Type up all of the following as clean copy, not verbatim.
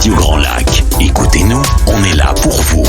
Radio Grand Lac. Écoutez-nous, on est là pour vous.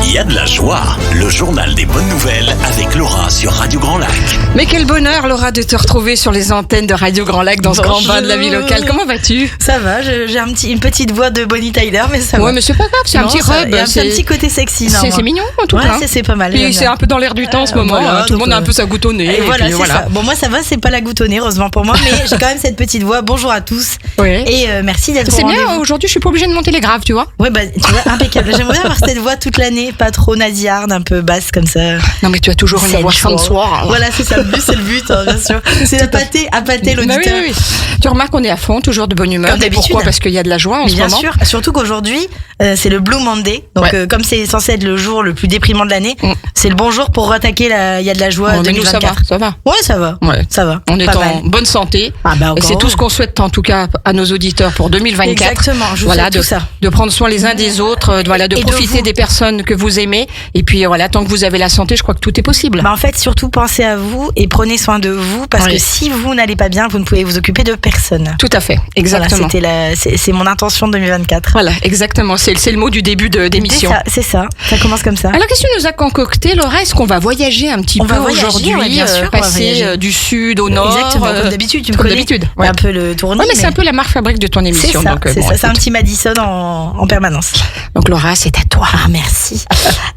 Il y a de la joie, le journal des bonnes nouvelles avec Laura sur Radio Grand Lac. Mais quel bonheur, Laura, de te retrouver sur les antennes de Radio Grand Lac dans ce grand bain de la vie locale. Comment vas-tu ? Ça va, j'ai une petite voix de Bonnie Tyler, mais ça va. Ouais, mais c'est pas grave, c'est un petit rub. Il y a un petit côté sexy. C'est mignon en tout cas. Ouais, c'est pas mal. Puis c'est un peu dans l'air du temps en ce moment. Voilà, tout le monde a un peu sa goutte au nez. Et voilà, c'est ça. Bon, moi ça va, c'est pas la goutte au nez, heureusement pour moi, mais j'ai quand même cette petite voix. Bonjour à tous. Oui. Et merci d'être au C'est rendez-vous. bien, aujourd'hui je suis pas obligée de monter les graves, tu vois. Ouais, bah tu vois, impeccable. J'aimerais bien avoir cette voix toute l'année, pas trop nasillarde, un peu basse comme ça. Non, mais tu as toujours une voix fin de soir. Voilà, c'est ça, c'est le but, hein, bien sûr. C'est appâter l'auditeur. Bah oui. Tu remarques qu'on est à fond, toujours de bonne humeur. Comme d'habitude. Pourquoi ? Parce qu'il y a de la joie en ce Bien moment. sûr, surtout qu'aujourd'hui, c'est le Blue Monday. Donc, comme c'est censé être le jour le plus déprimant de l'année, c'est le bon jour pour attaquer il y a de la joie Ouais, mais nous, 2024. ça va. Ouais, ça va. Ouais. Ça va. On est Pas en mal. bonne santé. Ah bah, Et c'est tout ce qu'on souhaite en tout cas à nos auditeurs pour 2024. Exactement, je vous souhaite tout ça. De prendre soin les uns des autres, de profiter des personnes que vous aimez. Et puis voilà, tant que vous avez la santé, je crois que tout est possible. Bah en fait, surtout pensez à vous et prenez soin de vous parce que si vous n'allez pas bien, vous ne pouvez vous occuper de personne. Tout à fait, exactement. Voilà, c'est mon intention de 2024. Voilà, exactement. C'est le mot du début d'émission. C'est ça. Ça commence comme ça. Alors, qu'est-ce que tu nous as concocté, Laura ? Est-ce qu'on va voyager un petit peu aujourd'hui, bien sûr, passer du sud au nord ? Exactement, comme d'habitude, tu me comme connais. d'habitude. Ouais. Un peu le tournis. Ouais, mais c'est un peu la marque fabrique de ton émission. C'est ça, donc, c'est un petit Madison en permanence. Donc Laura, c'est à toi. Ah, merci.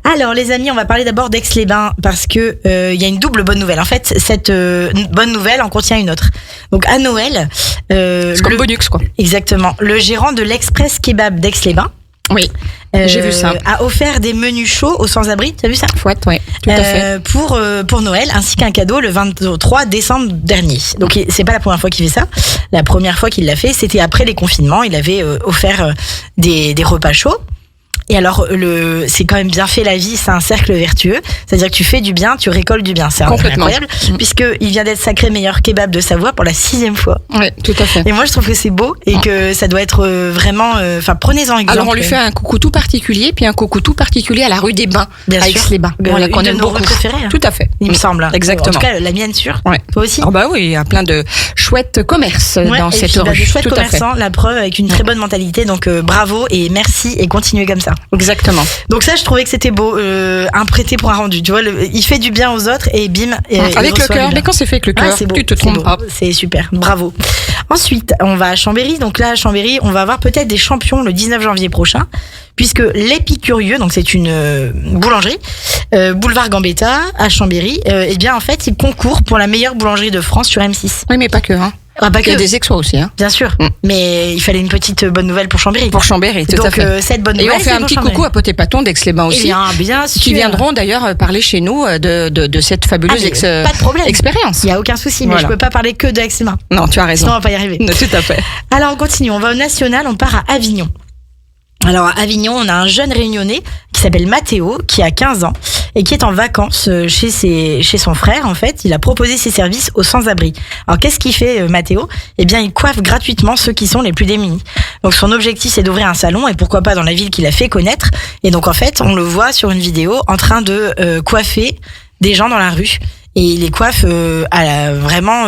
Alors les amis, on va parler d'abord d'Aix-les-Bains parce que il y a une double bonne nouvelle. En fait, cette bonne nouvelle en contient une autre. Donc à Noël, c'est comme bonus quoi. Exactement. Le gérant de l'Express Kebab d'Aix-les-Bains. Oui. J'ai vu ça. A offert des menus chauds aux sans-abri. T'as vu ça ? Fouette, oui, tout à fait. Pour Noël, ainsi qu'un cadeau le 23 décembre dernier. Donc c'est pas la première fois qu'il fait ça. La première fois qu'il l'a fait, c'était après les confinements. Il avait offert des repas chauds. Et alors, c'est quand même bien fait la vie, c'est un cercle vertueux. C'est-à-dire que tu fais du bien, tu récoltes du bien. C'est incroyable, puisqu'il vient d'être sacré meilleur kebab de Savoie pour la 6e fois. Oui, tout à fait. Et moi, je trouve que c'est beau et que ça doit être vraiment... prenez-en exemple. Alors, on lui fait un coucou tout particulier, puis un coucou tout particulier à la rue des Bains, à Aix-les-Bains. Voilà, qu'on aime beaucoup. Préférée, tout à fait. Il me semble. Exactement. En tout cas, la mienne sûre. Ouais. Toi aussi. Oh bah oui, il y a plein de chouettes commerces dans cette rue. Des chouettes commerçants, la preuve, avec une très bonne mentalité. Donc, bravo et merci et continuez comme ça. Exactement. Donc ça, je trouvais que c'était beau, un prêté pour un rendu. Tu vois, il fait du bien aux autres et bim. Avec le cœur. Mais quand c'est fait avec le cœur, tu te trompes pas. C'est super. Bravo. Ensuite, on va à Chambéry. Donc là, à Chambéry, on va avoir peut-être des champions le 19 janvier prochain, puisque l'Épicurieux, donc c'est une boulangerie, boulevard Gambetta à Chambéry. Eh bien, en fait, il concourt pour la meilleure boulangerie de France sur M6. Oui, mais pas que. Hein. Ah, pas il y a des exploits aussi. Hein. Bien sûr. Mais il fallait une petite bonne nouvelle pour Chambéry. Pour Chambéry, tout à fait. Donc, cette bonne nouvelle, et on fait un petit coucou à Poté Paton d'Aix-les-Bains aussi. Bien sûr. Qui viendront d'ailleurs parler chez nous de cette fabuleuse pas de problème. Expérience. Il n'y a aucun souci, mais je ne peux pas parler que d'Aix-les-Bains. Non, tu as raison. Sinon, on va pas y arriver. Non, tout à fait. Alors, on continue. On va au national, on part à Avignon. Alors à Avignon, on a un jeune réunionnais qui s'appelle Mathéo, qui a 15 ans et qui est en vacances chez son frère. En fait, il a proposé ses services aux sans-abri. Alors qu'est-ce qu'il fait Mathéo ? Eh bien, il coiffe gratuitement ceux qui sont les plus démunis. Donc son objectif, c'est d'ouvrir un salon et pourquoi pas dans la ville qu'il a fait connaître. Et donc en fait, on le voit sur une vidéo en train de coiffer des gens dans la rue. Et il les coiffe vraiment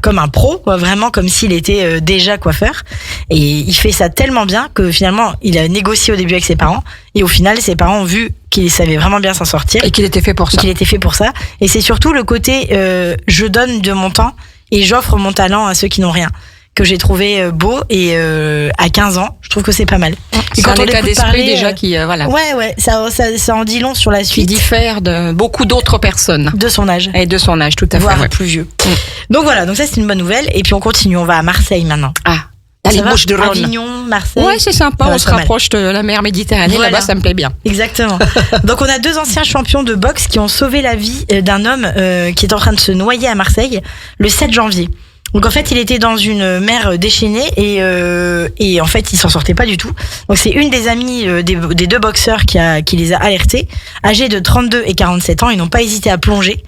comme un pro, quoi, vraiment comme s'il était déjà coiffeur. Et il fait ça tellement bien que finalement, il a négocié au début avec ses parents. Et au final, ses parents ont vu qu'il savait vraiment bien s'en sortir. Et qu'il était fait pour ça. Et c'est surtout le côté je donne de mon temps et j'offre mon talent à ceux qui n'ont rien, que j'ai trouvé beau. Et à 15 ans, je trouve que c'est pas mal. Et quand on état d'esprit déjà qui voilà. Ouais, ça en dit long sur la suite. Qui diffère de beaucoup d'autres personnes de son âge. Et de son âge, tout à fait. Voire plus vieux. Donc voilà, donc ça c'est une bonne nouvelle. Et puis on continue, on va à Marseille maintenant. Les Bouches-du-Rhône. Avignon, Marseille. Ouais, c'est sympa, on se rapproche de la mer Méditerranée, là-bas ça me plaît bien. Exactement. Donc on a 2 anciens champions de boxe qui ont sauvé la vie d'un homme qui est en train de se noyer à Marseille le 7 janvier. Donc en fait, il était dans une mer déchaînée et en fait, il s'en sortait pas du tout. Donc c'est une des amies des 2 boxeurs qui les a alertés, âgés de 32 et 47 ans. Ils n'ont pas hésité à plonger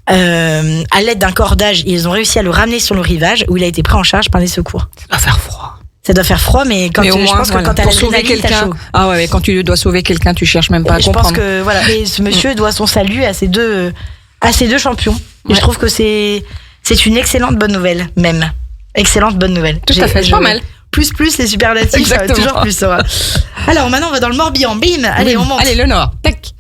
à l'aide d'un cordage. Ils ont réussi à le ramener sur le rivage où il a été pris en charge par les secours. Ça doit faire froid. Ça doit faire froid, mais quand au moins, je pense que quand t'as l'adrénaline, t'as chaud. Ah ouais, mais quand tu dois sauver quelqu'un, tu cherches même pas à comprendre. Je pense que voilà, et ce monsieur doit son salut à ces deux champions. Et je trouve que c'est une excellente bonne nouvelle, même. Excellente bonne nouvelle. Tout à fait, pas mal. Plus les superlatifs, toujours plus. Ça va. Alors maintenant, on va dans le Morbihan. Bim, allez, on monte. Allez, le Nord. Tac.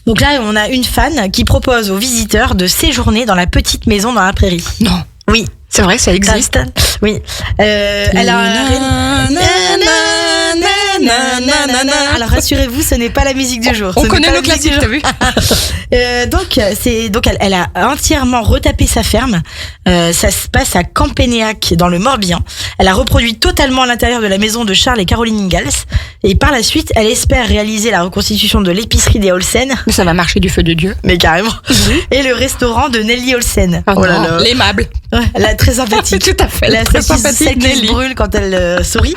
Donc là, on a une fan qui propose aux visiteurs de séjourner dans la petite maison dans la prairie. Non. Oui. C'est vrai, ça existe. Oui. Elle a... Alors rassurez-vous, ce n'est pas la musique du jour. On connaît nos classiques, t'as vu? Donc elle a entièrement retapé sa ferme. Ça se passe à Campénéac dans le Morbihan. Elle a reproduit totalement l'intérieur de la maison de Charles et Caroline Ingalls. Et par la suite, elle espère réaliser la reconstitution de l'épicerie des Olsen. Mais ça va marcher du feu de Dieu. Mais carrément. Et le restaurant de Nelly Olsen. Oh là là. L'aimable. Ouais, elle est très sympathique. Tout à fait. Très sympathique. Celle qui se brûle quand elle sourit.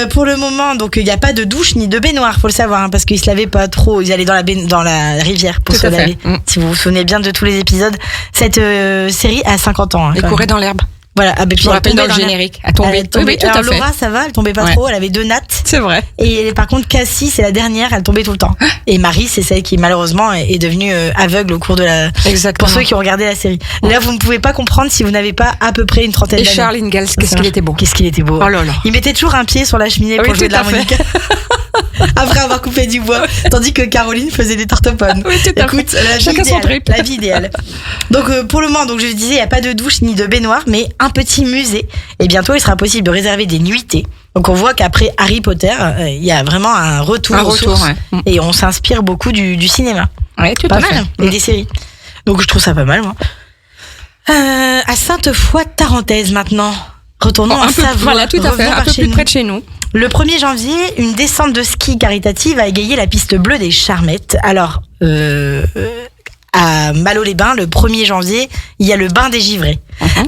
Pour le moment, donc il n'y a pas de douche ni de baignoire, faut le savoir, hein, parce qu'ils se lavaient pas trop. Ils allaient dans la rivière pour se laver. Si vous vous souvenez bien de tous les épisodes, cette série a 50 ans. Hein, elle courait dans l'herbe. Voilà, puis je me rappelle dans le générique. Elle tombait. Oui, tout à fait. Laura, ça va, elle tombait pas trop, elle avait 2 nattes. C'est vrai. Et par contre, Cassie, c'est la dernière, elle tombait tout le temps. Et Marie, c'est celle qui malheureusement est devenue aveugle au cours de la. Exactement. Pour ceux qui ont regardé la série. Là, vous ne pouvez pas comprendre si vous n'avez pas à peu près une trentaine d'années. Et Charles Ingalls, qu'est-ce qu'il était beau. Qu'est-ce qu'il était beau. Oh là là. Il mettait toujours un pied sur la cheminée pour jouer de l'harmonica. Après avoir coupé du bois, tandis que Caroline faisait des tartepones. Oui, tout à fait. La vie idéale. Donc pour le moment, donc je disais, il n'y a pas de douche ni de baignoire, mais un petit musée. Et bientôt, il sera possible de réserver des nuitées. Donc on voit qu'après Harry Potter, il y a vraiment un retour aux sources. Ouais. Et on s'inspire beaucoup du cinéma. Ouais, tout pas à fait. Mal. Et des séries. Donc je trouve ça pas mal, moi. À Sainte-Foy-Tarentaise maintenant. Retournons à Savoie. Voilà, tout à fait. Un peu plus près de chez nous. Le 1er janvier, une descente de ski caritative a égayé la piste bleue des Charmettes. Alors, à Malo-les-Bains, le 1er janvier, il y a le bain des givrés.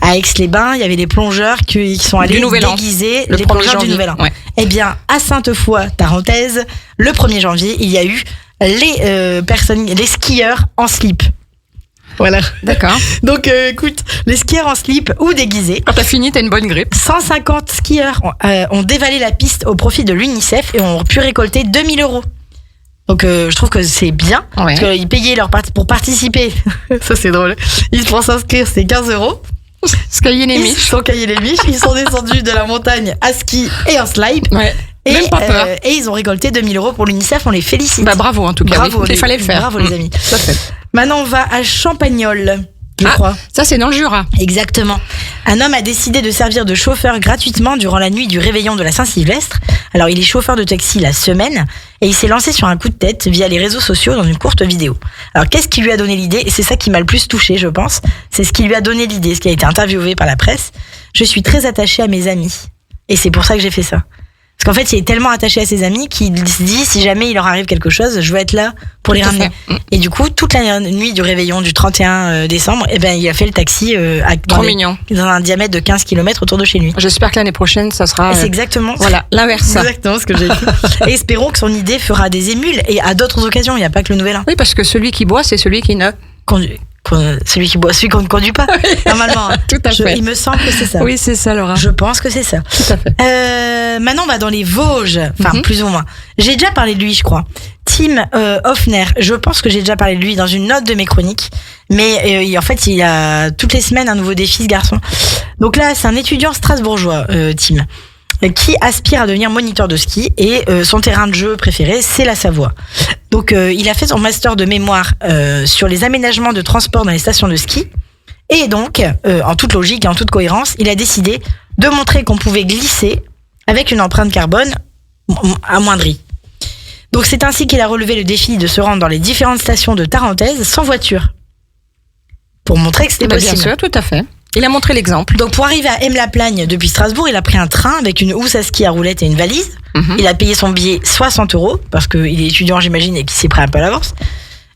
À Aix-les-Bains, il y avait les plongeurs qui sont allés déguiser les plongeurs du Nouvel An. Ouais. Eh bien, à Sainte-Foy-Tarentaise, le 1er janvier, il y a eu les skieurs en slip. Voilà. D'accord. Donc, écoute, les skieurs en slip ou déguisés. Quand t'as fini, t'as une bonne grippe. 150 skieurs ont dévalé la piste au profit de l'UNICEF et ont pu récolter 2000 €. Donc, je trouve que c'est bien. Ouais. Parce qu'ils payaient pour participer. Ça, c'est drôle. Pour s'inscrire, c'est 15 €. Se cailler les miches. Ils sont caillés les miches. Ils sont descendus de la montagne à ski et en slide. Ouais. Et, même pas peur. Et ils ont récolté 2000 € pour l'UNICEF. On les félicite. Bah, bravo, en tout cas. Bravo. Il fallait le faire. Bravo, les amis. Ça fait. Maintenant, on va à Champagnole. Je crois. Ça, c'est dans le Jura. Exactement. Un homme a décidé de servir de chauffeur gratuitement durant la nuit du réveillon de la Saint-Sylvestre. Alors, il est chauffeur de taxi la semaine et il s'est lancé sur un coup de tête via les réseaux sociaux dans une courte vidéo. Alors, qu'est-ce qui lui a donné l'idée? Et c'est ça qui m'a le plus touché, je pense. C'est ce qui lui a donné l'idée, ce qui a été interviewé par la presse. Je suis très attaché à mes amis. Et c'est pour ça que j'ai fait ça. Parce qu'en fait, il est tellement attaché à ses amis qu'il se dit, si jamais il leur arrive quelque chose, je veux être là pour les ramener. Et du coup, toute la nuit du réveillon du 31 décembre, eh ben, il a fait le taxi dans un diamètre de 15 km autour de chez lui. J'espère que l'année prochaine, ça sera... C'est exactement l'inverse. C'est exactement ce que j'ai dit. Et espérons que son idée fera des émules et à d'autres occasions. Il n'y a pas que le Nouvel An. Oui, parce que celui qui boit, c'est celui qui ne... Celui qui boit, celui qu'on ne conduit pas, normalement. Tout à fait. Il me semble que c'est ça. Oui, c'est ça, Laura. Je pense que c'est ça. Tout à fait. Maintenant, on va dans les Vosges. Enfin, plus ou moins. J'ai déjà parlé de lui, je crois. Tim Hoffner. Je pense que j'ai déjà parlé de lui dans une note de mes chroniques. Mais en fait, il a toutes les semaines un nouveau défi, ce garçon. Donc là, c'est un étudiant strasbourgeois, Tim, qui aspire à devenir moniteur de ski et son terrain de jeu préféré, c'est la Savoie. Donc il a fait son master de mémoire sur les aménagements de transport dans les stations de ski et donc, en toute logique et en toute cohérence, il a décidé de montrer qu'on pouvait glisser avec une empreinte carbone amoindrie. Donc c'est ainsi qu'il a relevé le défi de se rendre dans les différentes stations de Tarentaise sans voiture. Pour montrer que c'était possible. Bien sûr, tout à fait. Il a montré l'exemple. Donc pour arriver à M-la-Plagne depuis Strasbourg, il a pris un train avec une housse à ski à roulettes et une valise. Il a payé son billet 60 € parce qu'il est étudiant, j'imagine, et qu'il s'est pris un peu à l'avance.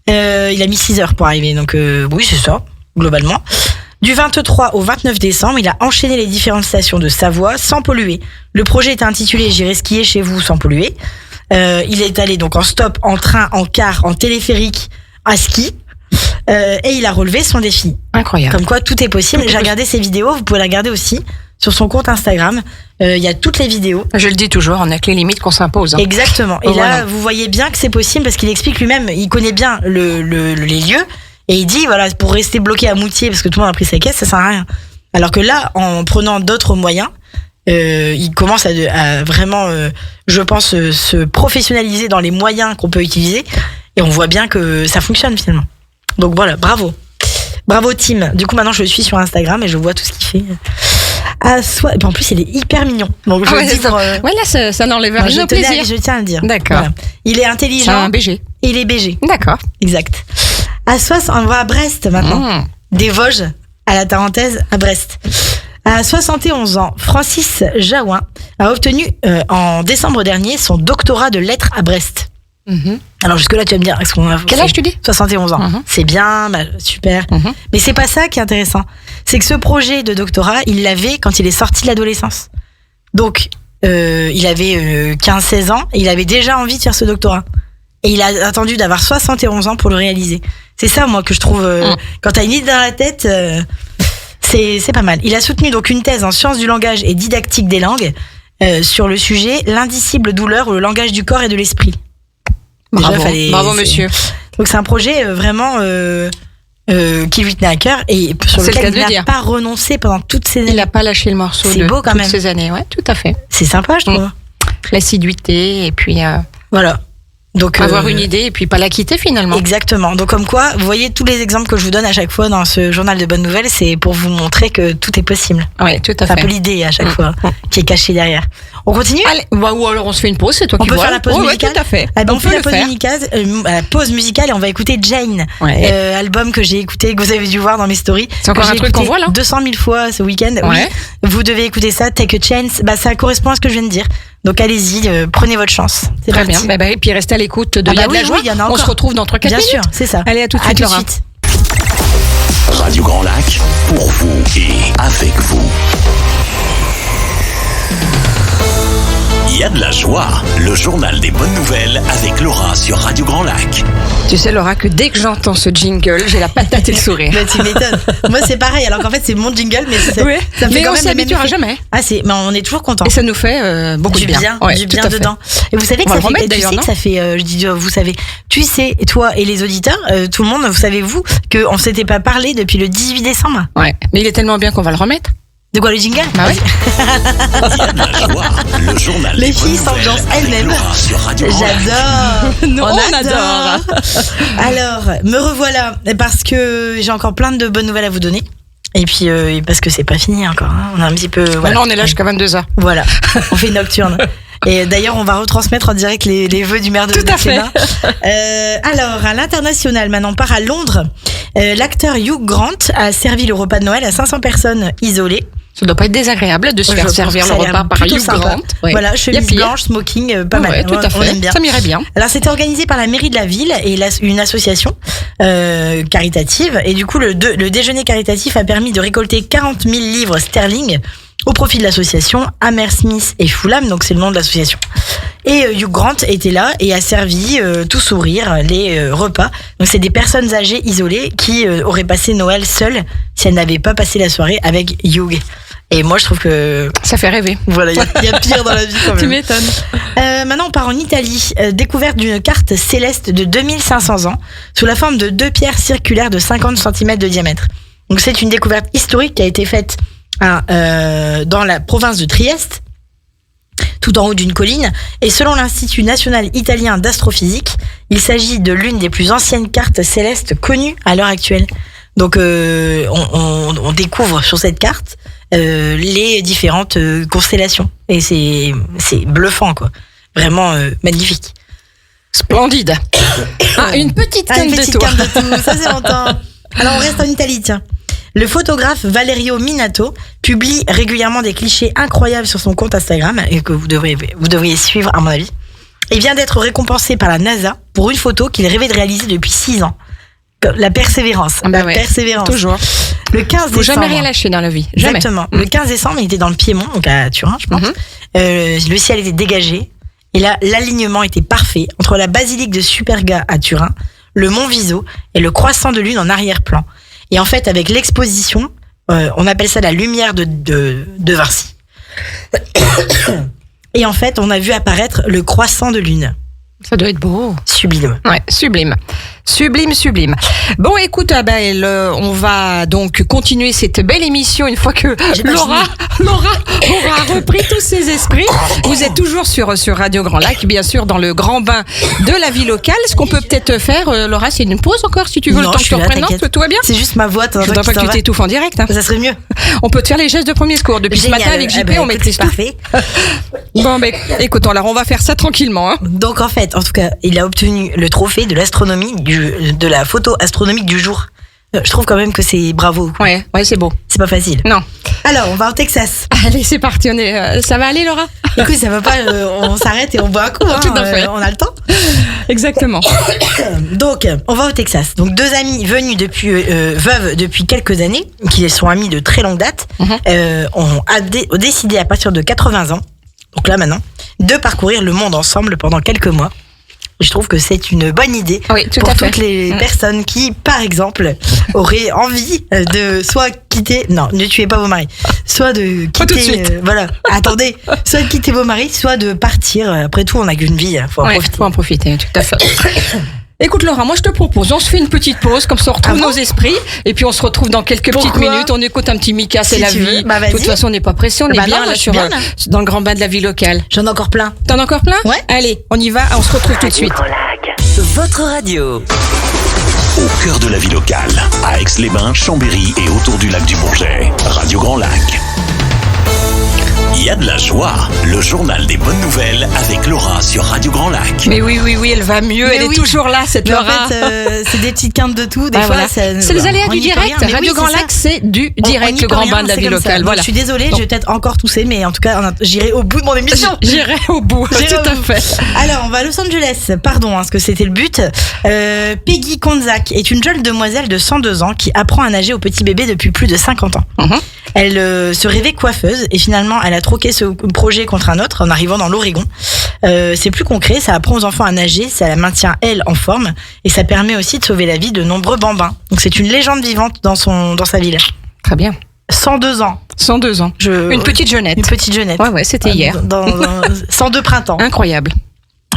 Il a mis 6 heures pour arriver, donc oui, c'est ça, globalement. Du 23 au 29 décembre, il a enchaîné les différentes stations de Savoie sans polluer. Le projet était intitulé « J'irai skier chez vous sans polluer ». Il est allé donc en stop, en train, en car, en téléphérique, à ski. Et il a relevé son défi. Incroyable. Comme quoi tout est possible. J'ai regardé ses vidéos, vous pouvez la regarder aussi sur son compte Instagram. Il y a toutes les vidéos. Je le dis toujours, on n'a que les limites qu'on s'impose. Exactement. Et là, vous voyez bien que c'est possible parce qu'il explique lui-même, il connaît bien les lieux et il dit voilà, pour rester bloqué à Moutier parce que tout le monde a pris sa caisse, ça sert à rien. Alors que là, en prenant d'autres moyens, il commence à vraiment, je pense, se professionnaliser dans les moyens qu'on peut utiliser. Et on voit bien que ça fonctionne finalement. Donc voilà, bravo. Bravo Tim. Du coup, maintenant, je le suis sur Instagram et je vois tout ce qu'il fait. Et puis en plus, il est hyper mignon. Donc, je dis pour, ouais, là, ça n'enlève rien au plaisir. Je tiens à le dire. D'accord. Voilà. Il est intelligent. C'est un BG. Et il est BG. D'accord. Exact. On va à Brest maintenant. Des Vosges à la Tarentaise à Brest. À 71 ans, Francis Jaouin a obtenu en décembre dernier son doctorat de lettres à Brest. Alors jusque-là, tu vas me dire, est-ce qu'on a... Quel âge tu dis ? 71 ans. C'est bien, super. Mais c'est pas ça qui est intéressant. C'est que ce projet de doctorat, il l'avait quand il est sorti de l'adolescence. Donc, il avait 15-16 ans et il avait déjà envie de faire ce doctorat. Et il a attendu d'avoir 71 ans pour le réaliser. C'est ça, moi, que je trouve... quand t'as une idée dans la tête, c'est pas mal. Il a soutenu donc une thèse en sciences du langage et didactique des langues sur le sujet « L'indicible douleur ou le langage du corps et de l'esprit ». Bravo monsieur. Donc c'est un projet vraiment qui lui tenait à cœur et sur lequel il n'a pas renoncé pendant toutes ces années. Il n'a pas lâché le morceau de beau, toutes ces années. Ouais, tout à fait. C'est sympa, je trouve. L'assiduité et puis voilà. Donc avoir une idée et puis pas la quitter finalement. Exactement. Donc comme quoi, vous voyez tous les exemples que je vous donne à chaque fois dans ce journal de bonnes nouvelles, c'est pour vous montrer que tout est possible. Oui, tout à fait. C'est un peu l'idée à chaque fois qui est cachée derrière. On continue ? Allez, ou alors on se fait une pause, c'est toi qui vois. On peut faire la pause musicale. Ouais, tout à fait. On fait la pause musicale et on va écouter Jane, album que j'ai écouté, que vous avez dû voir dans mes stories. C'est encore un truc qu'on voit là 200 000 fois ce week-end. Oui, vous devez écouter ça, Take a Chance. Ça correspond à ce que je viens de dire. Donc allez-y, prenez votre chance. C'est très bien. Et puis restez à l'écoute de Y'a de la joie. On se retrouve dans 3-4 minutes. Bien sûr, c'est ça. Allez, à tout de suite, Laura. Radio Grand Lac, pour vous et avec vous. Il y a de la joie, le journal des bonnes nouvelles avec Laura sur Radio Grand Lac. Tu sais Laura que dès que j'entends ce jingle, j'ai la patate et le sourire. Mais tu m'étonnes. Moi c'est pareil, alors qu'en fait c'est mon jingle, mais ça fait mais on s'y habituera jamais. Mais on est toujours content. Et ça nous fait beaucoup de bien. Du bien dedans. Et vous savez que ça fait, vous savez, tu sais, toi et les auditeurs, tout le monde, vous savez vous, qu'on s'était pas parlé depuis le 18 décembre. Ouais, mais il est tellement bien qu'on va le remettre. De quoi, le jingle ? Bah oui. Il y a de la joie, le journal les filles s'ambiancent elles-mêmes. J'adore. On adore. Alors, me revoilà parce que j'ai encore plein de bonnes nouvelles à vous donner. Et puis parce que c'est pas fini encore. On a un petit peu. Voilà. Non, on est là jusqu'à 22h. Voilà. On fait nocturne. Et d'ailleurs, on va retransmettre en direct les vœux du maire de Clément. Alors, à l'international, maintenant, on part à Londres. L'acteur Hugh Grant a servi le repas de Noël à 500 personnes isolées. Ça doit pas être désagréable de se faire servir le repas par Hugh Grant. Voilà, chemise blanche, smoking, pas mal. Ouais, tout à fait. On aime bien. Ça m'irait bien. Alors, c'était organisé par la mairie de la ville et une association caritative. Et du coup, le déjeuner caritatif a permis de récolter 40 000 livres sterling au profit de l'association Hammersmith et Fulham, donc c'est le nom de l'association. Et Hugh Grant était là et a servi tout sourire les repas. Donc c'est des personnes âgées isolées qui auraient passé Noël seules si elles n'avaient pas passé la soirée avec Hugh. Et moi je trouve que ça fait rêver. Voilà, il y a pire dans la vie quand même. Tu m'étonnes. Maintenant on part en Italie. Découverte d'une carte céleste de 2500 ans sous la forme de 2 pierres circulaires de 50 cm de diamètre. Donc c'est une découverte historique qui a été faite dans la province de Trieste, tout en haut d'une colline. Et selon l'Institut national italien d'astrophysique, il s'agit de l'une des plus anciennes cartes célestes connues à l'heure actuelle. Donc on découvre sur cette carte les différentes constellations. Et c'est bluffant, quoi. Vraiment magnifique. Splendide. Une petite canne de tout. Ça c'est longtemps. Alors on reste en Italie, tiens. Le photographe Valerio Minato publie régulièrement des clichés incroyables sur son compte Instagram et que vous devriez suivre à mon avis. Il vient d'être récompensé par la NASA pour une photo qu'il rêvait de réaliser depuis 6 ans. La persévérance. Persévérance. Toujours. Le 15 décembre. Faut jamais rien lâcher dans la vie. Jamais. Exactement. Le 15 décembre, il était dans le Piémont, donc à Turin, je pense. Le ciel était dégagé. Et là, l'alignement était parfait entre la basilique de Superga à Turin, le mont Viso et le croissant de lune en arrière-plan. Et en fait, avec l'exposition, on appelle ça la lumière de Varsi. Et en fait, on a vu apparaître le croissant de lune. Ça doit être beau. Sublime. Ouais, sublime. Sublime, sublime. Bon, écoute, on va donc continuer cette belle émission une fois que Laura aura repris tous ses esprits. Vous êtes toujours sur Radio Grand Lac, bien sûr, dans le grand bain de la vie locale. Ce qu'on peut peut-être faire, Laura, c'est une pause encore, si tu veux, le temps que je te reprenne. Non, tout va bien? C'est juste ma voix. Je ne voudrais pas que tu t'étouffes en direct. Hein. Ça serait mieux. On peut te faire les gestes de premier secours. Depuis Génial. ce matin, avec JP, on maîtrise tout. Parfait. Bon, écoute, alors on va faire ça tranquillement. Hein. Donc en fait, en tout cas, il a obtenu le trophée de l'astronomie de la photo astronomique du jour. Je trouve quand même que c'est bravo. Ouais, c'est beau. C'est pas facile. Non. Alors, on va au Texas. Allez, c'est parti. Ça va aller, Laura? Écoute, ça va pas. On s'arrête et on boit un coup. Hein, tout à fait. On a le temps. Exactement. Donc, on va au Texas. Donc, deux amis venus veuves depuis quelques années, qui sont amis de très longue date, ont décidé à partir de 80 ans, donc là maintenant, de parcourir le monde ensemble pendant quelques mois. Je trouve que c'est une bonne idée pour toutes les personnes qui, par exemple, auraient envie de soit quitter... Non, ne tuez pas vos maris. Soit de quitter... Pas tout de suite. Voilà, attendez. Soit de quitter vos maris, soit de partir. Après tout, on n'a qu'une vie. Faut en profiter, tout à fait. Écoute Laura, moi je te propose, on se fait une petite pause, comme ça on retrouve nos esprits, et puis on se retrouve dans quelques petites minutes, on écoute un petit Mika, c'est la vie. Bah, de toute façon on n'est pas pressé, on est bien là dans le grand bain de la vie locale. J'en ai encore plein. T'en as encore plein? Ouais. Allez, on y va, on se retrouve tout de suite. Votre radio. Au cœur de la vie locale, à Aix-les-Bains, Chambéry et autour du lac du Bourget. Radio Grand Lac. Il y a de la joie, le journal des bonnes nouvelles avec Laura sur Radio Grand Lac. Mais oui, elle va mieux, elle est toujours là, cette Laura. En fait, c'est des petites quintes de tout, des fois. Voilà. C'est les aléas du direct. Radio Grand Lac, c'est du direct, le grand bain de la vie locale. Voilà. Je suis désolée, je vais peut-être encore tousser, mais en tout cas, j'irai au bout de mon émission. J'irai au bout, tout à fait. Alors, on va à Los Angeles, pardon, parce que c'était le but. Peggy Konzak est une jeune demoiselle de 102 ans qui apprend à nager au petit bébé depuis plus de 50 ans. Elle se rêvait coiffeuse et finalement, elle a troqué ce projet contre un autre en arrivant dans l'Oregon. C'est plus concret, ça apprend aux enfants à nager, ça la maintient elle en forme et ça permet aussi de sauver la vie de nombreux bambins. Donc c'est une légende vivante dans sa ville. Très bien. 102 ans. 102 ans. Une petite jeunette. Une petite jeunette. Ouais, c'était hier. Dans 102 printemps. Incroyable.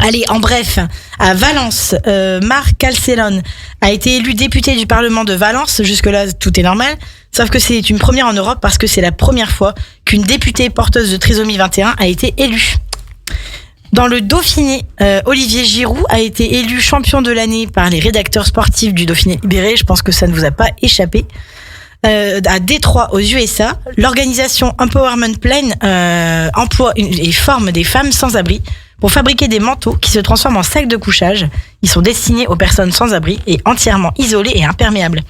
Allez, en bref, à Valence, Marc Calcelon a été élu député du Parlement de Valence. Jusque-là, tout est normal. Sauf que c'est une première en Europe parce que c'est la première fois qu'une députée porteuse de trisomie 21 a été élue. Dans le Dauphiné, Olivier Giroud a été élu champion de l'année par les rédacteurs sportifs du Dauphiné libéré. Je pense que ça ne vous a pas échappé. À Détroit, aux USA, l'organisation Empowerment Plan emploie et forme des femmes sans abri pour fabriquer des manteaux qui se transforment en sacs de couchage. Ils sont destinés aux personnes sans abri et entièrement isolés et imperméables.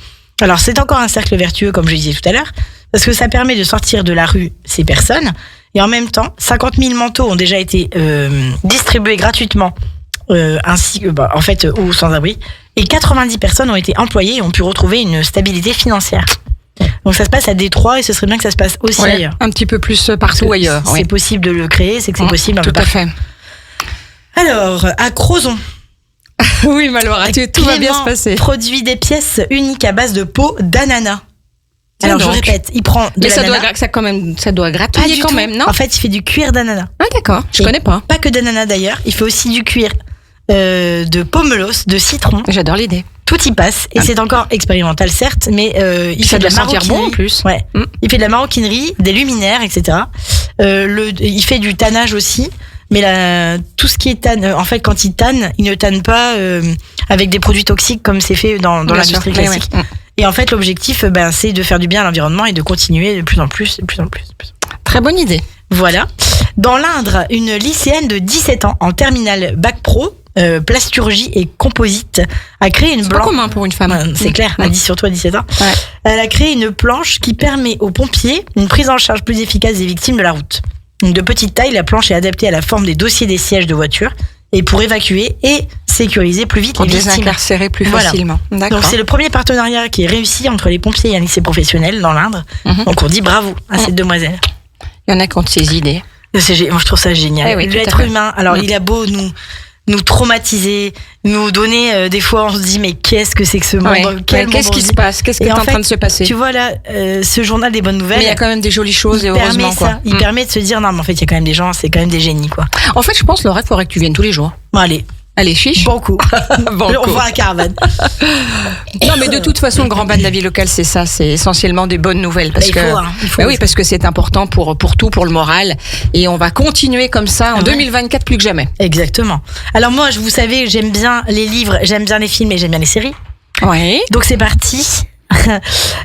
Alors c'est encore un cercle vertueux, comme je disais tout à l'heure, parce que ça permet de sortir de la rue ces personnes, et en même temps, 50 000 manteaux ont déjà été distribués gratuitement, ainsi que, en fait, aux sans-abri, et 90 personnes ont été employées et ont pu retrouver une stabilité financière. Donc ça se passe à Détroit et ce serait bien que ça se passe aussi ailleurs. Un petit peu plus partout ailleurs. C'est possible de le créer, c'est que c'est possible un peu partout. Tout à fait. Alors, à Crozon. Oui, Laura, tout va bien se passer. Produit des pièces uniques à base de peau d'ananas. Alors, je répète, il prend de l'ananas. Ça doit gratouiller quand même, non? En fait, il fait du cuir d'ananas. Ah, d'accord, je connais pas. Pas que d'ananas d'ailleurs, il fait aussi du cuir de pomelos, de citron. J'adore l'idée. Tout y passe, et c'est encore expérimental certes, mais il fait de la maroquinerie. Bon en plus. Ouais. Il fait de la maroquinerie, des luminaires, etc. Il fait du tannage aussi. Mais tout ce qui est tanne, en fait, quand il tanne, il ne tanne pas avec des produits toxiques comme c'est fait dans l'industrie classique. Oui. Et en fait, l'objectif, c'est de faire du bien à l'environnement et de continuer de plus en plus. Très bonne idée. Voilà. Dans l'Indre, une lycéenne de 17 ans en terminale bac pro, plasturgie et composite, a créé une planche. C'est pas commun pour une femme. C'est clair, elle dit surtout à 17 ans. Ouais. Elle a créé une planche qui permet aux pompiers une prise en charge plus efficace des victimes de la route. Donc de petite taille, la planche est adaptée à la forme des dossiers des sièges de voiture et pour évacuer et sécuriser plus vite les victimes. Pour désincarcérer plus facilement. Donc c'est le premier partenariat qui est réussi entre les pompiers et un lycée professionnel dans l'Indre. Donc on dit bravo à cette demoiselle. Il y en a qui ont ces idées. Moi je trouve ça génial. Oui, l'être humain, alors il a beau nous traumatiser, nous donner des fois on se dit mais qu'est-ce que c'est que ce monde, qu'est-ce qui se passe, qu'est-ce qui est en train de se passer. Tu vois là, ce journal des bonnes nouvelles, mais il y a quand même des jolies choses et heureusement quoi. Il permet de se dire non mais en fait il y a quand même des gens, c'est quand même des génies quoi. En fait je pense Laura, il faudrait que tu viennes tous les jours. Bon allez. Allez, chiche. Banco. Banco. On voit la caravane. Non, mais de toute façon, le grand bain de la vie locale, c'est ça. C'est essentiellement des bonnes nouvelles. Parce Il que, faut. oui, parce que c'est important pour tout, pour le moral. Et on va continuer comme ça en 2024 plus que jamais. Exactement. Alors moi, vous savez, j'aime bien les livres, j'aime bien les films et j'aime bien les séries. Oui. Donc c'est parti.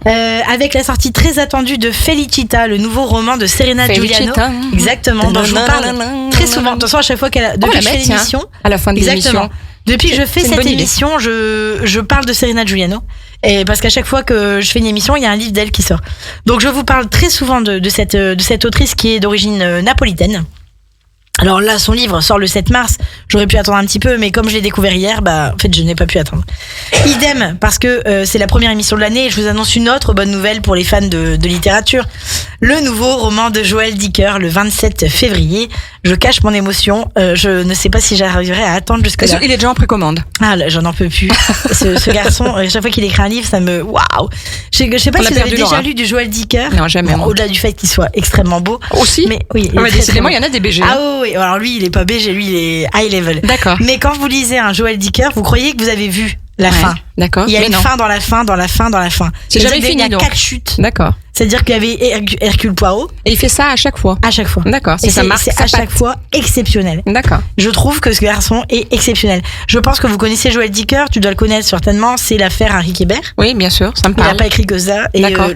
Avec la sortie très attendue de Felicita, le nouveau roman de Serena Giuliano. Exactement, dont je vous parle très souvent. De toute façon, à chaque fois depuis que je fais l'émission, à la fin de l'émission. Depuis que je fais C'est une cette bonne idée. émission, je parle de Serena Giuliano. Et parce qu'à chaque fois que je fais une émission, il y a un livre d'elle qui sort. Donc je vous parle très souvent de cette autrice qui est d'origine napolitaine. Alors là, son livre sort le 7 mars. J'aurais pu attendre un petit peu, mais comme je l'ai découvert hier, en fait, je n'ai pas pu attendre. Idem, parce que c'est la première émission de l'année et je vous annonce une autre bonne nouvelle pour les fans de littérature. Le nouveau roman de Joël Dicker, le 27 février. Je cache mon émotion. Je ne sais pas si j'arriverai à attendre jusque-là. Il est déjà en précommande. Ah, là, j'en en peux plus. Ce garçon, à chaque fois qu'il écrit un livre, ça me... Waouh. Je sais pas On si a vous avez perdu déjà Laura. lu du Joël Dicker. Non, jamais. moi. Au-delà du fait qu'il soit extrêmement beau. Aussi. Mais oui. il est Ah ouais, très, décidément, très il y en a des BG. ah oui, alors lui, il est pas BG, lui, il est high level. D'accord. Mais quand vous lisez un Joël Dicker, vous croyez que vous avez vu la Ouais, fin. D'accord. Il y a Mais une non. fin dans la fin, dans la fin, dans la fin. C'est Et jamais il y a fini, donc. 4 chutes. D'accord. C'est-à-dire qu'il y avait Hercule Poirot Et il fait ça à chaque fois. à chaque fois. D'accord. Et Ça marque c'est sa à chaque patte. fois exceptionnel. D'accord. Je trouve que ce garçon est exceptionnel. Je pense que vous connaissez Joël Dicker, tu dois le connaître certainement, c'est l'affaire Henri Kébert. Oui, bien sûr, ça me Il n'a parle. pas écrit que ça. Et D'accord.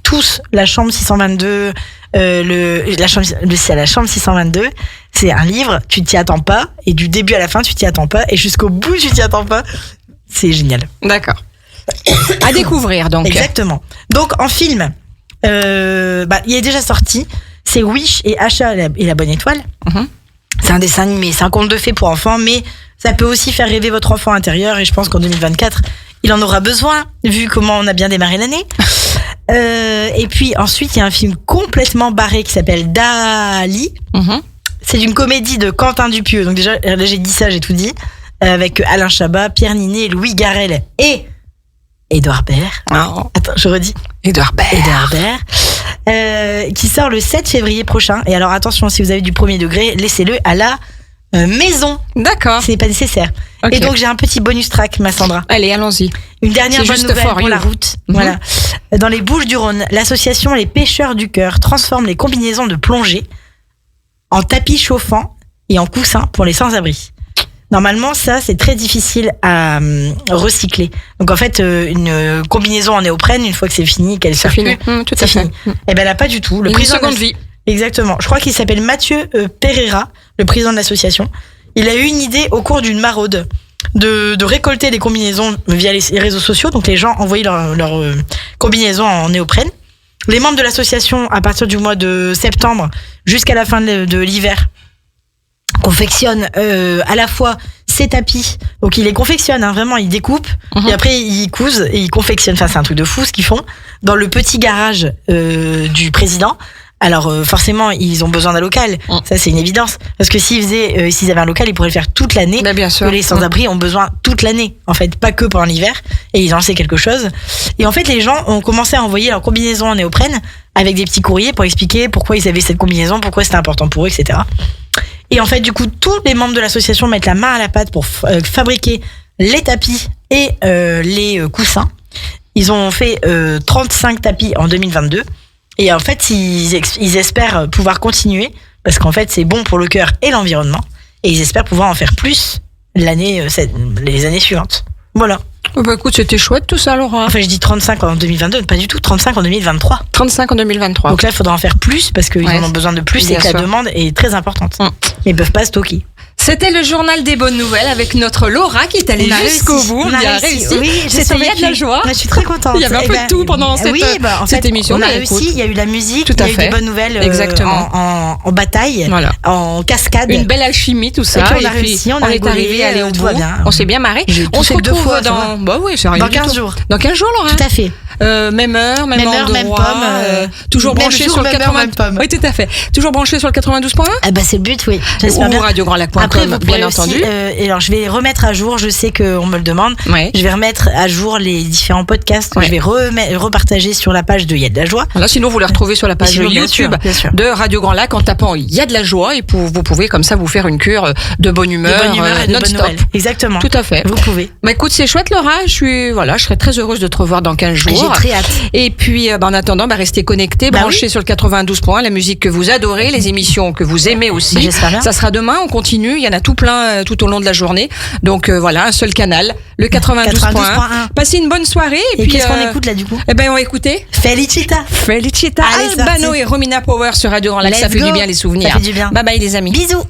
tous, la chambre 622, la chambre 622, c'est un livre, tu t'y attends pas, et du début à la fin, tu t'y attends pas, et jusqu'au bout, tu t'y attends pas. C'est génial. D'accord. À découvrir, donc. Exactement. Donc, en film, il est déjà sorti. C'est Wish et Achat et la bonne étoile. Mhm. C'est un dessin animé, c'est un conte de fées pour enfants, mais ça peut aussi faire rêver votre enfant intérieur, et je pense qu'en 2024, il en aura besoin, vu comment on a bien démarré l'année. Et puis ensuite, il y a un film complètement barré qui s'appelle Dali. Mhm. C'est une comédie de Quentin Dupieux. Donc déjà, là j'ai dit ça, j'ai tout dit. Avec Alain Chabat, Pierre Ninet, Louis Garrel et Édouard Baird. Oh. Attends, je redis. Édouard Baird. Édouard Baird. Qui sort le 7 février prochain. Et alors attention, si vous avez du premier degré, laissez-le à la maison. D'accord. Ce n'est pas nécessaire. Ok. Et donc j'ai un petit bonus track, ma Sandra. Allez, allons-y. Une dernière C'est bonne juste nouvelle for pour you. la route. Mhm. Voilà. Dans les Bouches-du-Rhône, l'association Les Pêcheurs du Cœur transforme les combinaisons de plongée en tapis chauffants et en coussins pour les sans-abri. Normalement, ça, c'est très difficile à recycler. Donc, en fait, une combinaison en néoprène, une fois que c'est fini, qu'elle C'est sert fini. plus, Tout c'est à fait. fini. Eh ben, elle n'a pas du tout. Le Une président de seconde la- vie. Exactement. Je crois qu'il s'appelle Mathieu Pereira, le président de l'association. Il a eu une idée au cours d'une maraude de récolter les combinaisons via les réseaux sociaux. Donc les gens envoyaient leurs combinaisons en néoprène. Les membres de l'association, à partir du mois de septembre jusqu'à la fin de l'hiver, confectionnent à la fois ces tapis. Donc ils les confectionnent, hein, vraiment, ils découpent et après ils cousent et ils confectionnent. Enfin, c'est un truc de fou ce qu'ils font dans le petit garage du président. Alors forcément, ils ont besoin d'un local. Ça, c'est une évidence. Parce que s'ils avaient un local, ils pourraient le faire toute l'année. Bah, bien sûr. Que les sans-abri ont besoin toute l'année. En fait, pas que pendant l'hiver. Et ils en sait quelque chose. Et en fait, les gens ont commencé à envoyer leur combinaison en néoprène avec des petits courriers pour expliquer pourquoi ils avaient cette combinaison, pourquoi c'était important pour eux, etc. Et en fait, du coup, tous les membres de l'association mettent la main à la pâte pour fabriquer les tapis et les coussins. Ils ont fait 35 tapis en 2022. Et en fait, ils espèrent pouvoir continuer parce qu'en fait, c'est bon pour le cœur et l'environnement. Et ils espèrent pouvoir en faire plus les années suivantes. Voilà. Bah, écoute, c'était chouette tout ça, Laura. Enfin, je dis 35 en 2022, pas du tout, 35 en 2023. 35 en 2023. Donc là, il faudra en faire plus parce qu'ils Ouais, en ont besoin de plus et bien que la sûr. demande est très importante. Mm. Mais ils peuvent pas stocker. C'était le journal des bonnes nouvelles avec notre Laura qui est allée On a jusqu'au réussi. bout. On a réussi. Oui, j'ai C'était il y a de la survécu. joie. Ouais, je suis très contente. Il y avait un peu de tout pendant cette émission. On a mais réussi. écoute, Il y a eu la musique, Tout il y à a eu fait. des bonnes nouvelles Exactement. en bataille, Voilà. en cascade. Une belle alchimie, tout ça. Et puis on a réussi, on a est rigolé, arrivé à aller au tout bout. va bien. On s'est bien marré. J'ai On se toussé 2 retrouve fois, tu vois. dans. Bah oui, c'est rien Dans du 15 tout. jours. Dans 15 jours, Laura. Tout à fait. même heure, même endroit, même pomme, toujours même branché jour, sur le même heure, 80. même pomme. Oui, tout à fait. Toujours branché sur le 92.1. Ah bah c'est le but, oui. J'espère Ou bien. radiograndlac.com, Après, vous pourrez bien aussi, entendu. et alors, je vais remettre à jour. Je sais qu'on me le demande. Ouais. Je vais remettre à jour les différents podcasts. Ouais. Je vais repartager sur la page de Il y a de la joie. Voilà, sinon vous les retrouvez sur la page Sinon, bien YouTube sûr, bien sûr. de Radio Grand Lac en tapant Il y a de la joie et vous pouvez comme ça vous faire une cure de bonne humeur, De bonne humeur et de bonne non-stop. nouvelle. Exactement. Tout à fait. Vous pouvez. Bah écoute, c'est chouette Laura, je serais très heureuse de te revoir dans 15 jours. J'ai très hâte. Et puis en attendant, restez connectés, Bah branchez sur le 92.1, la musique que vous adorez, les émissions que vous aimez aussi. Bah, j'espère bien. Ça sera demain, on continue, il y en a tout plein tout au long de la journée. Donc voilà, un seul canal, le 92.1. 92.1. Passez une bonne soirée et, Et puis qu'est-ce qu'on écoute là du coup? Eh ben on va écouter Felicita. Felicita, Allez, Albano sorti. et Romina Power sur Radio Grand Lac, ça Let's fait go. du bien les souvenirs. Ça fait du bien. Bye bye les amis. Bisous.